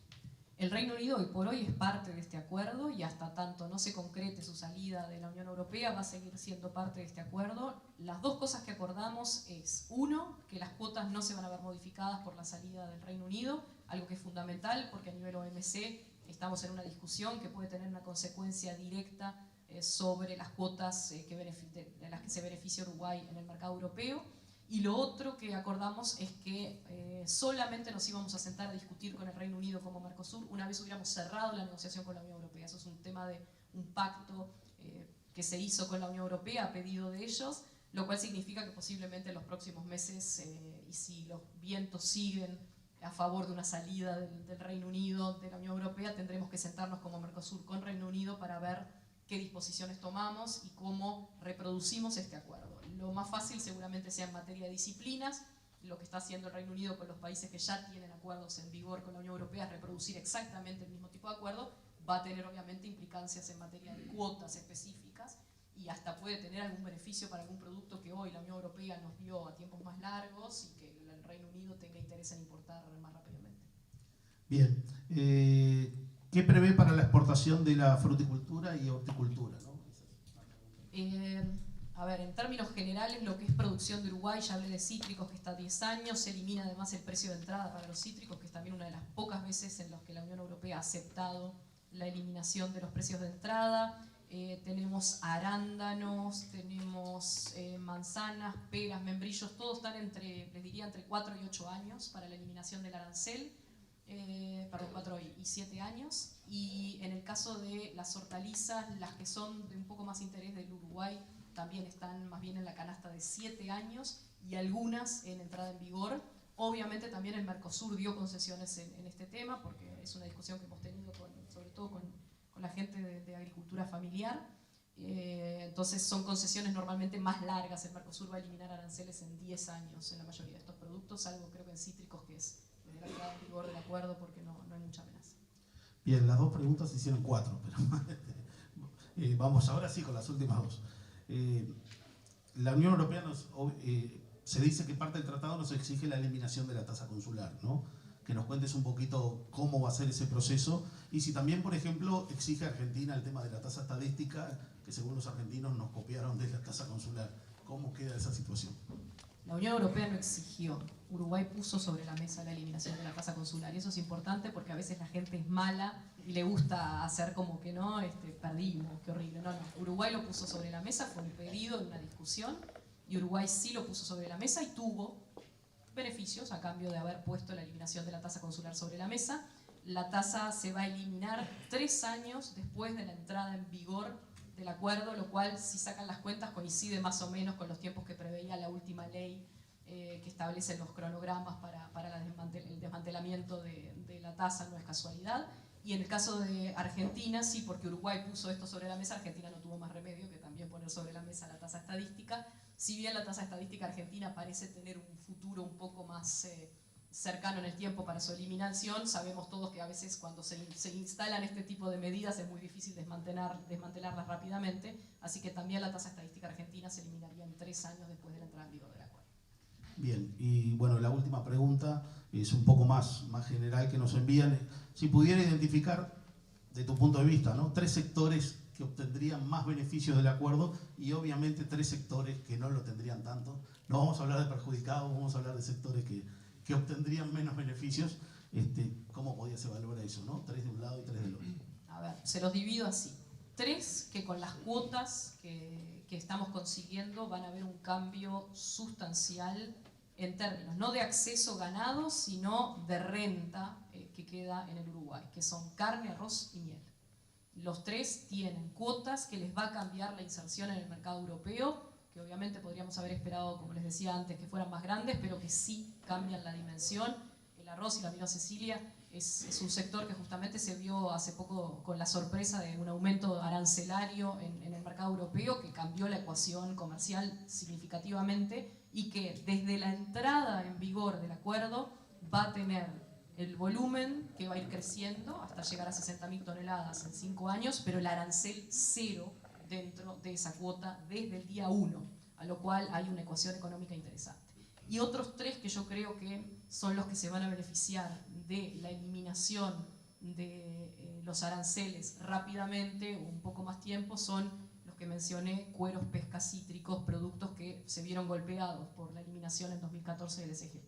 El Reino Unido hoy por hoy es parte de este acuerdo y hasta tanto no se concrete su salida de la Unión Europea va a seguir siendo parte de este acuerdo. Las dos cosas que acordamos es, uno, que las cuotas no se van a ver modificadas por la salida del Reino Unido, algo que es fundamental porque a nivel OMC estamos en una discusión que puede tener una consecuencia directa sobre las cuotas de las que se beneficia Uruguay en el mercado europeo. Y lo otro que acordamos es que solamente nos íbamos a sentar a discutir con el Reino Unido como Mercosur una vez hubiéramos cerrado la negociación con la Unión Europea. Eso es un tema de un pacto que se hizo con la Unión Europea a pedido de ellos, lo cual significa que posiblemente en los próximos meses, y si los vientos siguen a favor de una salida del Reino Unido de la Unión Europea, tendremos que sentarnos como Mercosur con Reino Unido para ver qué disposiciones tomamos y cómo reproducimos este acuerdo. Lo más fácil seguramente sea en materia de disciplinas. Lo que está haciendo el Reino Unido con los países que ya tienen acuerdos en vigor con la Unión Europea es reproducir exactamente el mismo tipo de acuerdo. Va a tener obviamente implicancias en materia de cuotas específicas y hasta puede tener algún beneficio para algún producto que hoy la Unión Europea nos dio a tiempos más largos y que el Reino Unido tenga interés en importar más rápidamente. Bien, ¿qué prevé para la exportación de la fruticultura y horticultura, ¿no? A ver, en términos generales, lo que es producción de Uruguay, ya hablé de cítricos, que está a 10 años, se elimina además el precio de entrada para los cítricos, que es también una de las pocas veces en las que la Unión Europea ha aceptado la eliminación de los precios de entrada. Tenemos arándanos, tenemos manzanas, peras, membrillos, todos están les diría entre 4 y 8 años para la eliminación del arancel. 4 y 7 años. Y en el caso de las hortalizas, las que son de un poco más interés del Uruguay, también están más bien en la canasta de 7 años y algunas en entrada en vigor. Obviamente también el Mercosur dio concesiones en este tema, porque es una discusión que hemos tenido sobre todo con la gente de agricultura familiar. Entonces son concesiones normalmente más largas. El Mercosur va a eliminar aranceles en 10 años en la mayoría de estos productos, salvo creo que en cítricos, que es desde la entrada en vigor del acuerdo, porque no hay mucha amenaza. Bien, las dos preguntas se hicieron 4, pero vamos ahora sí con las últimas dos. La Unión Europea se dice que parte del tratado nos exige la eliminación de la tasa consular, ¿no? Que nos cuentes un poquito cómo va a ser ese proceso y si también, por ejemplo, exige a Argentina el tema de la tasa estadística, que según los argentinos nos copiaron de la tasa consular. ¿Cómo queda esa situación? La Unión Europea no exigió. Uruguay puso sobre la mesa la eliminación de la tasa consular y eso es importante porque a veces la gente es mala y le gusta hacer como que no, perdimos, qué horrible. No, Uruguay lo puso sobre la mesa, fue un pedido de una discusión y Uruguay sí lo puso sobre la mesa y tuvo beneficios a cambio de haber puesto la eliminación de la tasa consular sobre la mesa. La tasa se va a eliminar 3 años después de la entrada en vigor del acuerdo, lo cual, si sacan las cuentas, coincide más o menos con los tiempos que preveía la última ley que establece los cronogramas para el desmantelamiento de la tasa, no es casualidad. Y en el caso de Argentina, sí, porque Uruguay puso esto sobre la mesa, Argentina no tuvo más remedio que también poner sobre la mesa la tasa estadística. Si bien la tasa estadística argentina parece tener un futuro un poco más cercano en el tiempo para su eliminación, sabemos todos que a veces cuando se instalan este tipo de medidas es muy difícil desmantelarlas rápidamente, así que también la tasa estadística argentina se eliminaría en 3 años después de la entrada en vigor del acuerdo. Bien, y bueno, la última pregunta es un poco más general que nos envían. Si pudiera identificar, de tu punto de vista, ¿no?, 3 sectores que obtendrían más beneficios del acuerdo y obviamente 3 sectores que no lo tendrían tanto. No vamos a hablar de perjudicados, vamos a hablar de sectores que obtendrían menos beneficios. ¿Cómo podía se valorar eso, ¿no? 3 de un lado y 3 del otro. A ver, se los divido así. 3 que con las cuotas que estamos consiguiendo van a haber un cambio sustancial en términos, no de acceso ganado, sino de renta que queda en el Uruguay, que son carne, arroz y miel. Los 3 tienen cuotas que les va a cambiar la inserción en el mercado europeo, que obviamente podríamos haber esperado, como les decía antes, que fueran más grandes, pero que sí cambian la dimensión. El arroz y la miel Cecilia es un sector que justamente se vio hace poco con la sorpresa de un aumento arancelario en el mercado europeo que cambió la ecuación comercial significativamente y que desde la entrada en vigor del acuerdo va a tener el volumen que va a ir creciendo hasta llegar a 60.000 toneladas en 5 años, pero el arancel cero dentro de esa cuota desde el día 1, a lo cual hay una ecuación económica interesante. Y otros 3 que yo creo que son los que se van a beneficiar de la eliminación de los aranceles rápidamente o un poco más tiempo son los que mencioné: cueros, pescas, cítricos, productos que se vieron golpeados por la eliminación en 2014 del SGP.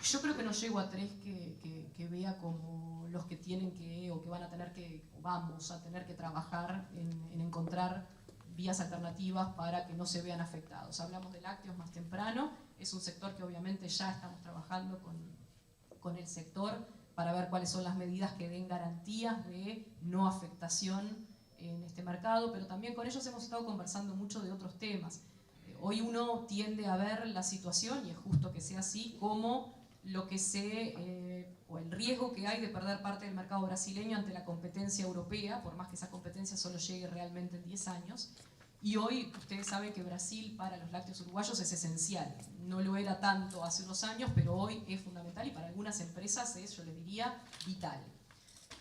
Yo creo que no llego a 3 que vea como los que tienen que o que van a tener que, o vamos a tener que trabajar en encontrar vías alternativas para que no se vean afectados. Hablamos de lácteos más temprano, es un sector que obviamente ya estamos trabajando con el sector para ver cuáles son las medidas que den garantías de no afectación en este mercado, pero también con ellos hemos estado conversando mucho de otros temas. Hoy uno tiende a ver la situación, y es justo que sea así, como lo que o el riesgo que hay de perder parte del mercado brasileño ante la competencia europea, por más que esa competencia solo llegue realmente en 10 años. Y hoy ustedes saben que Brasil para los lácteos uruguayos es esencial. No lo era tanto hace unos años, pero hoy es fundamental y para algunas empresas es, yo les diría, vital.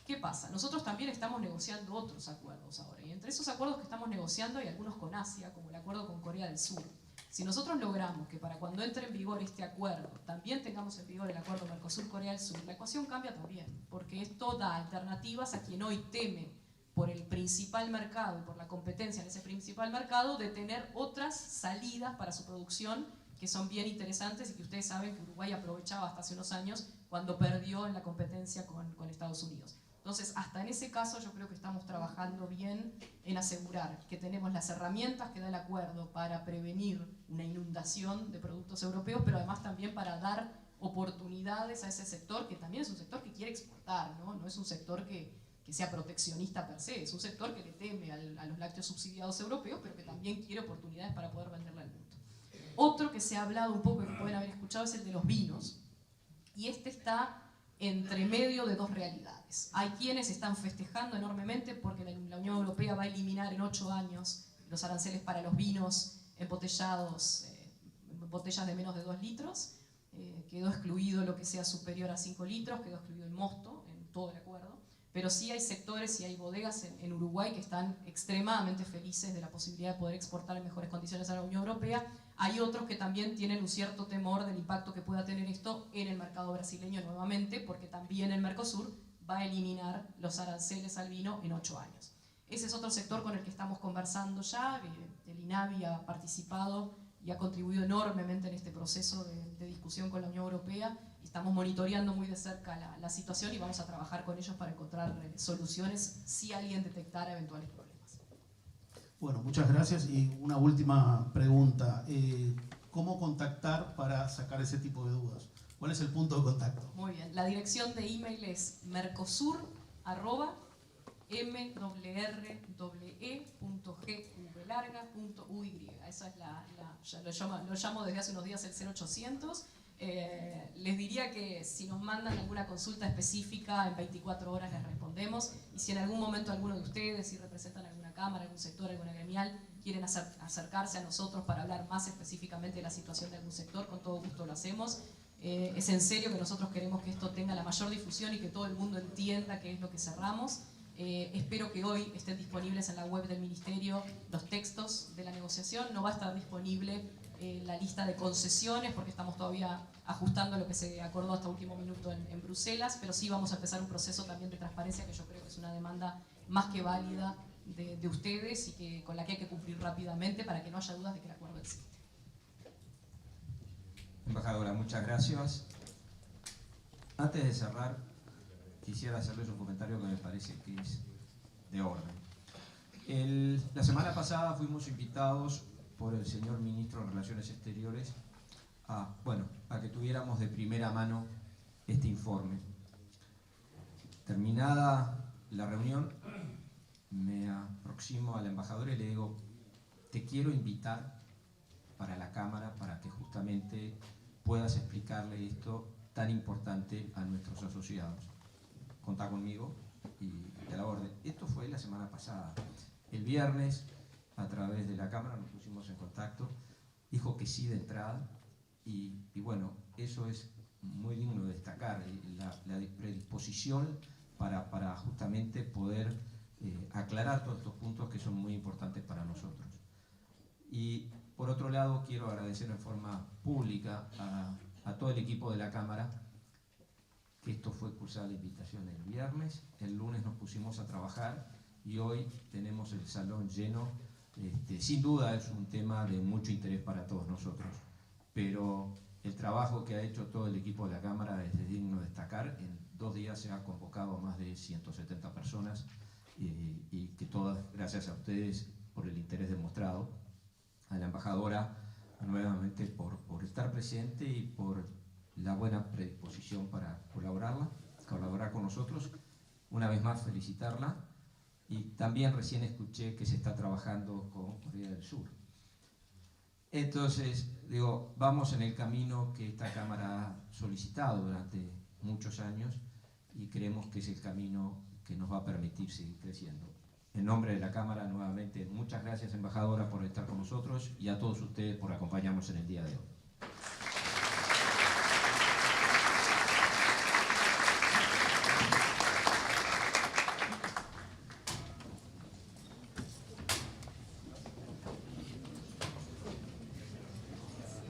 ¿Qué pasa? Nosotros también estamos negociando otros acuerdos ahora. Y entre esos acuerdos que estamos negociando hay algunos con Asia, como el acuerdo con Corea del Sur. Si nosotros logramos que para cuando entre en vigor este acuerdo también tengamos en vigor el acuerdo Mercosur-Corea del Sur, la ecuación cambia también, porque esto da alternativas a quien hoy teme por el principal mercado y por la competencia en ese principal mercado de tener otras salidas para su producción que son bien interesantes y que ustedes saben que Uruguay aprovechaba hasta hace unos años cuando perdió en la competencia con Estados Unidos. Entonces, hasta en ese caso yo creo que estamos trabajando bien en asegurar que tenemos las herramientas que da el acuerdo para prevenir una inundación de productos europeos, pero además también para dar oportunidades a ese sector, que también es un sector que quiere exportar, ¿no? No es un sector que sea proteccionista per se, es un sector que le teme a los lácteos subsidiados europeos, pero que también quiere oportunidades para poder venderle al mundo. Otro que se ha hablado un poco y que pueden haber escuchado es el de los vinos, y este está entre medio de 2 realidades. Hay quienes están festejando enormemente porque la Unión Europea va a eliminar en 8 años los aranceles para los vinos embotellados, botellas de menos de 2 litros. Quedó excluido lo que sea superior a 5 litros, quedó excluido el mosto en todo el acuerdo. Pero sí hay sectores y hay bodegas en Uruguay que están extremadamente felices de la posibilidad de poder exportar en mejores condiciones a la Unión Europea. Hay otros que también tienen un cierto temor del impacto que pueda tener esto en el mercado brasileño nuevamente, porque también el Mercosur va a eliminar los aranceles al vino en 8 años. Ese es otro sector con el que estamos conversando ya. El INAVI ha participado y ha contribuido enormemente en este proceso de discusión con la Unión Europea. Estamos monitoreando muy de cerca la situación y vamos a trabajar con ellos para encontrar soluciones si alguien detectara eventuales problemas. Bueno, muchas gracias. Y una última pregunta. ¿Cómo contactar para sacar ese tipo de dudas? ¿Cuál es el punto de contacto? Muy bien. La dirección de email es mercosur@mwe.gvlarga.uy. Esa es lo llamo desde hace unos días el 0800. Les diría que si nos mandan alguna consulta específica, en 24 horas les respondemos. Y si en algún momento alguno de ustedes, si representan alguna cámara, algún sector, alguna gremial, quieren acercarse a nosotros para hablar más específicamente de la situación de algún sector, con todo gusto lo hacemos. Es en serio que nosotros queremos que esto tenga la mayor difusión y que todo el mundo entienda qué es lo que cerramos. Espero que hoy estén disponibles en la web del Ministerio los textos de la negociación. No va a estar disponible la lista de concesiones, porque estamos todavía ajustando lo que se acordó hasta último minuto en Bruselas, pero sí vamos a empezar un proceso también de transparencia, que yo creo que es una demanda más que válida de ustedes y que, con la que hay que cumplir rápidamente para que no haya dudas de que el acuerdo existe. Embajadora, muchas gracias. Antes de cerrar, quisiera hacerles un comentario que me parece que es de orden. La semana pasada fuimos invitados por el señor Ministro de Relaciones Exteriores a que tuviéramos de primera mano este informe. Terminada la reunión, me aproximo a la embajadora y le digo: te quiero invitar para la Cámara para que justamente puedas explicarle esto tan importante a nuestros asociados. Contá conmigo y te la orden. Esto fue la semana pasada. El viernes, a través de la Cámara, nos pusimos en contacto, dijo que sí de entrada, y bueno, eso es muy digno de destacar, la predisposición para justamente poder aclarar todos estos puntos que son muy importantes para nosotros. Y por otro lado, quiero agradecer en forma pública a todo el equipo de la Cámara, que esto fue cursada la invitación el viernes, el lunes nos pusimos a trabajar y hoy tenemos el salón lleno. Sin duda es un tema de mucho interés para todos nosotros, pero el trabajo que ha hecho todo el equipo de la Cámara es digno de destacar. En 2 días se ha convocado a más de 170 personas y que todas, gracias a ustedes por el interés demostrado, a la embajadora nuevamente por estar presente y por la buena predisposición para colaborar con nosotros. Una vez más, felicitarla. Y también recién escuché que se está trabajando con Corea del Sur. Entonces, digo, vamos en el camino que esta Cámara ha solicitado durante muchos años y creemos que es el camino que nos va a permitir seguir creciendo. En nombre de la Cámara, nuevamente, muchas gracias, embajadora, por estar con nosotros y a todos ustedes por acompañarnos en el día de hoy.